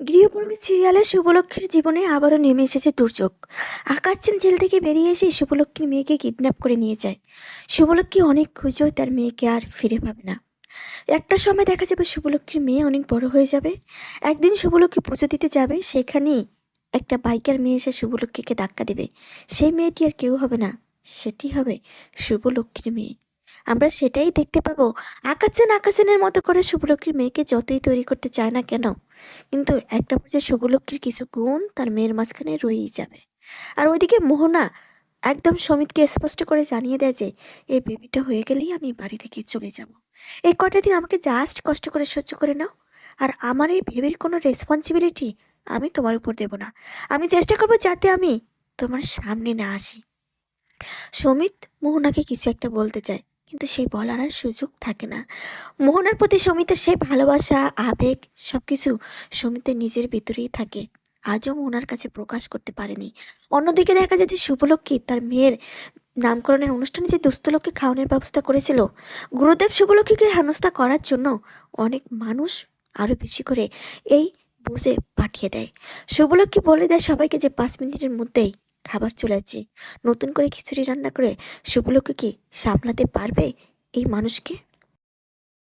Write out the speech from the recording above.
গৃহবধূ সিরিয়ালে শুভলক্ষ্মীর জীবনে আবারও নেমে এসেছে দুর্যোগ। আকাশচাঁদ জেল থেকে বেরিয়ে এসে শুভলক্ষ্মীর মেয়েকে কিডন্যাপ করে নিয়ে যায়। শুভলক্ষ্মী অনেক খুঁজেও তার মেয়েকে আর ফিরে পাবে না। একটা সময় দেখা যাবে শুভলক্ষ্মীর মেয়ে অনেক বড় হয়ে যাবে। একদিন শুভলক্ষ্মী পুজো দিতে যাবে, সেখানেই একটা বাইকের মেয়ে এসে শুভলক্ষ্মীকে ধাক্কা দেবে। সেই মেয়েটি আর কেউ হবে না, সেটি হবে শুভলক্ষ্মীর মেয়ে। আমরা সেটাই দেখতে পাবো। আকাশের মতো করে শুভলক্ষ্মীর মেয়েকে যতই তৈরি করতে চায় না কেন, কিন্তু একটা পর্যায়ে শুভলক্ষ্মীর কিছু গুণ তার মেয়ের মাঝখানে রয়েই যাবে। আর ওইদিকে মোহনা একদম সমিতকে স্পষ্ট করে জানিয়ে দেয় যে এই বেবিটা হয়ে গেলেই আমি বাড়ি থেকে চলে যাব। এই কটা দিন আমাকে জাস্ট কষ্ট করে সহ্য করে নাও। আর আমার এই বেবির কোনো রেসপন্সিবিলিটি আমি তোমার উপর দেব না। আমি চেষ্টা করবো যাতে আমি তোমার সামনে না আসি। সমিত মোহনাকে কিছু একটা বলতে চায়, কিন্তু সেই বলার আর সুযোগ থাকে না। মোহনার প্রতি সমিতের সেই ভালোবাসা, আবেগ সবকিছু সমিতের নিজের ভিতরেই থাকে, আজও মোহনার কাছে প্রকাশ করতে পারেনি। অন্যদিকে দেখা যায় যে শুভলক্ষ্মী তার মেয়ের নামকরণের অনুষ্ঠানে যে দুস্থ লোককে খাওয়ানোর ব্যবস্থা করেছিল, গুরুদেব শুভলক্ষ্মীকে হেনস্থা করার জন্য অনেক মানুষ আরো বেশি করে এই বুঝে পাঠিয়ে দেয়। শুভলক্ষ্মী বলে দেয় সবাইকে যে 5 মিনিটের মধ্যেই খাবার চলে আসছে। নতুন করে খিচুড়ি রান্না করে শুভলক্ষ্মী কি সামলাতে পারবে এই মানুষকে?